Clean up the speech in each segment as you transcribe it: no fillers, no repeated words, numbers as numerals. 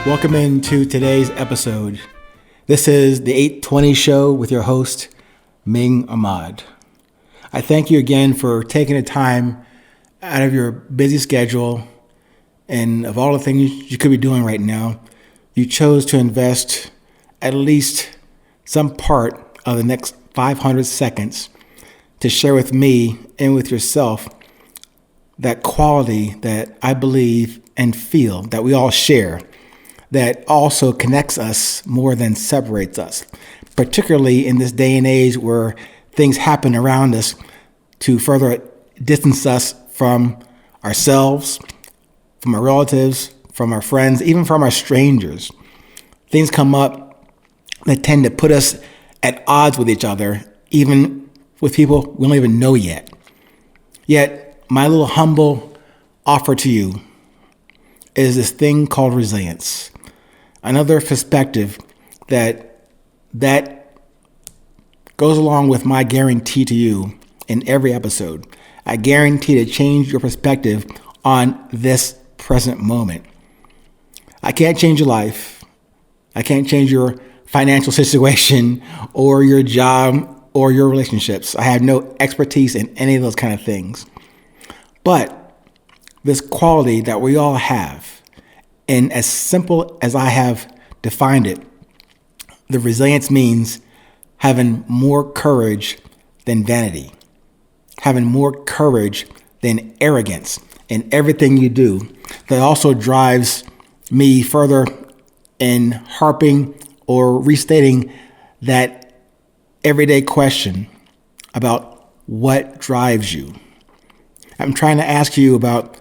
Welcome into today's episode. This is the 820 show with your host, Ming Ahmad. I thank you again for taking the time out of your busy schedule and of all the things you could be doing right now. You chose to invest at least some part of the next 500 seconds to share with me and with yourself that quality that I believe and feel that we all share, that also connects us more than separates us, particularly in this day and age where things happen around us to further distance us from ourselves, from our relatives, from our friends, even from our strangers. Things come up that tend to put us at odds with each other, even with people we don't even know yet. Yet, my little humble offer to you is this thing called resilience. Another perspective that goes along with my guarantee to you in every episode. I guarantee to change your perspective on this present moment. I can't change your life. I can't change your financial situation or your job or your relationships. I have no expertise in any of those kind of things. But this quality that we all have, and as simple as I have defined it, the resilience means having more courage than vanity, having more courage than arrogance in everything you do. That also drives me further in harping or restating that everyday question about what drives you. I'm trying to ask you about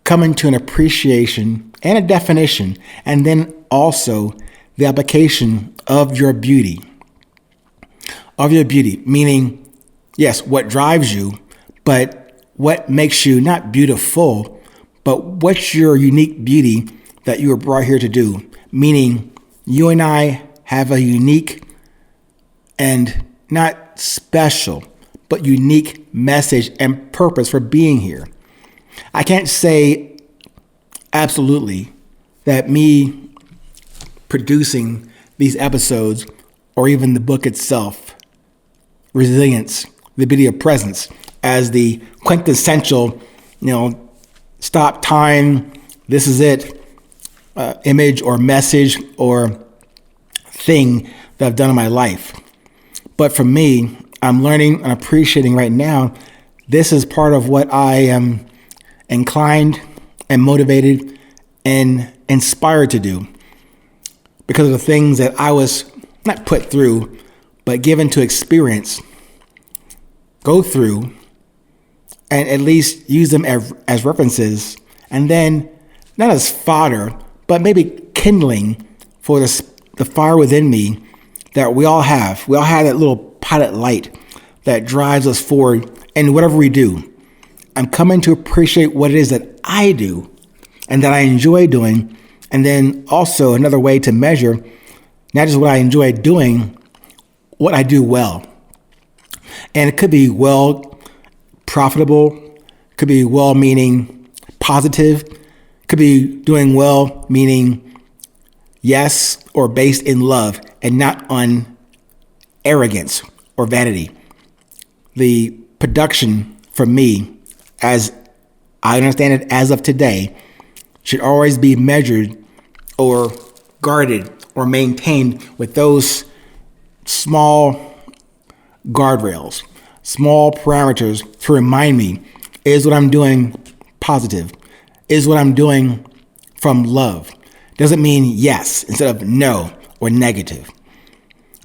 coming to an appreciation and a definition, and then also the application of your beauty. Of your beauty, meaning, yes, what drives you, but what makes you not beautiful, but what's your unique beauty that you were brought here to do? Meaning, you and I have a unique and not special, but unique message and purpose for being here. I can't say absolutely that me producing these episodes or even the book itself, Resilience, the Beauty of Presence, as the quintessential, stop time, this is it, image or message or thing that I've done in my life. But for me, I'm learning and appreciating right now, this is part of what I am inclined and motivated and inspired to do because of the things that I was not put through, but given to experience, go through, and at least use them as references, and then not as fodder, but maybe kindling for the fire within me that we all have. We all have that little pilot light that drives us forward in whatever we do. I'm coming to appreciate what it is that I do and that I enjoy doing. And then also another way to measure not just what I enjoy doing, what I do well. And it could be well profitable, could be well meaning positive, could be doing well meaning yes or based in love and not on arrogance or vanity. The production for me, as I understand it as of today, should always be measured or guarded or maintained with those small guardrails, small parameters to remind me, is what I'm doing positive? Is what I'm doing from love? Doesn't mean yes instead of no or negative.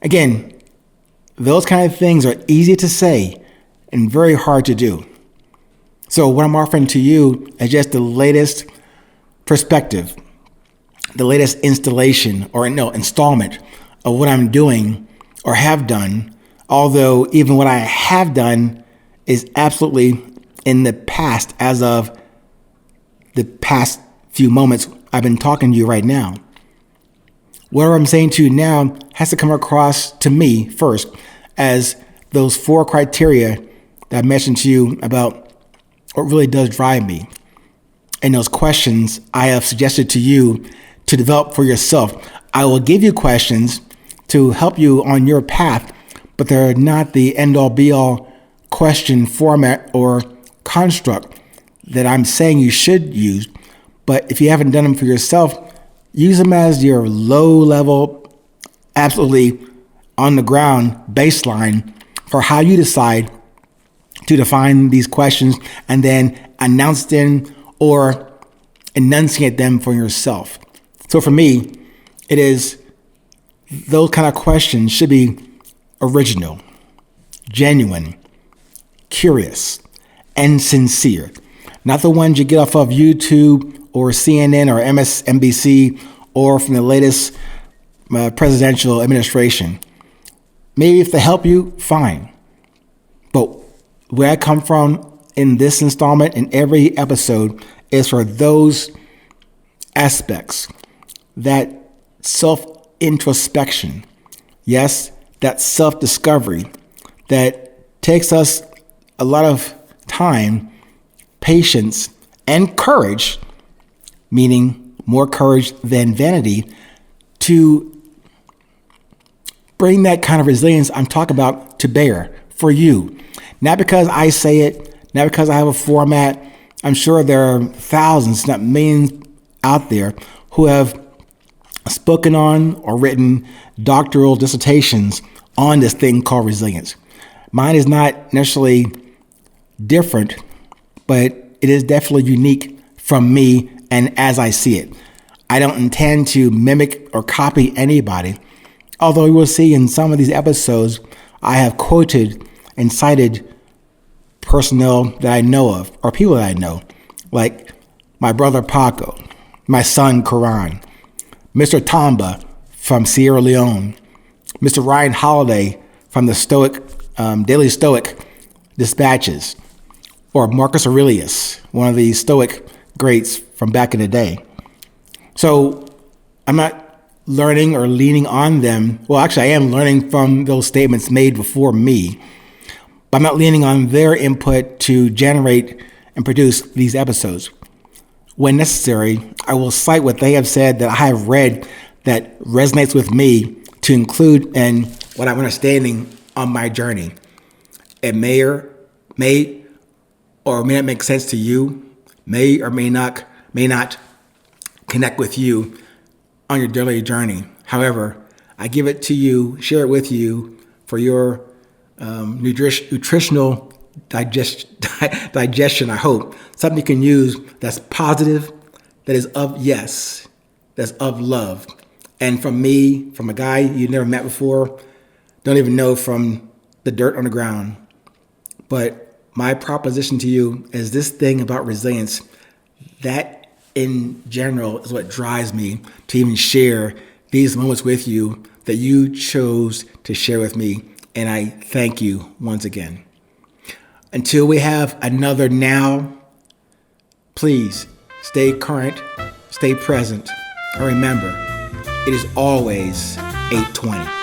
Again, those kind of things are easy to say and very hard to do. So what I'm offering to you is just the latest perspective, the latest installment of what I'm doing or have done, although even what I have done is absolutely in the past as of the past few moments I've been talking to you right now. Whatever I'm saying to you now has to come across to me first as those 4 criteria that I mentioned to you about what really does drive me. And those questions I have suggested to you to develop for yourself. I will give you questions to help you on your path, but they're not the end-all be-all question format or construct that I'm saying you should use. But if you haven't done them for yourself, use them as your low-level, absolutely on-the-ground baseline for how you decide to define these questions and then announce them or enunciate them for yourself. So for me, it is those kind of questions should be original, genuine, curious, and sincere. Not the ones you get off of YouTube or CNN or MSNBC or from the latest presidential administration. Maybe if they help you, fine. But where I come from in this installment, in every episode, is for those aspects, that self-introspection, yes, that self-discovery that takes us a lot of time, patience, and courage, meaning more courage than vanity, to bring that kind of resilience I'm talking about to bear for you. Not because I say it, not because I have a format. I'm sure there are thousands, not millions out there who have spoken on or written doctoral dissertations on this thing called resilience. Mine is not necessarily different, but it is definitely unique from me and as I see it. I don't intend to mimic or copy anybody, although you will see in some of these episodes, I have quoted and cited personnel that I know of, or people that I know, like my brother Paco, my son Karan, Mr. Tamba from Sierra Leone, Mr. Ryan Holiday from the Daily Stoic Dispatches, or Marcus Aurelius, one of the Stoic greats from back in the day. So I'm not learning or leaning on them. Well, actually, I am learning from those statements made before me, but I'm not leaning on their input to generate and produce these episodes. When necessary, I will cite what they have said that I have read that resonates with me to include in what I'm understanding on my journey. It may or may not make sense to you, may or may not connect with you on your daily journey. However, I give it to you, share it with you for your nutritional digestion, I hope. Something you can use that's positive, that is that's of love. And from me, from a guy you never met before, don't even know from the dirt on the ground. But my proposition to you is this thing about resilience, that in general is what drives me to even share these moments with you that you chose to share with me. And I thank you once again. Until we have another now, please stay current, stay present, and remember, it is always 8:20.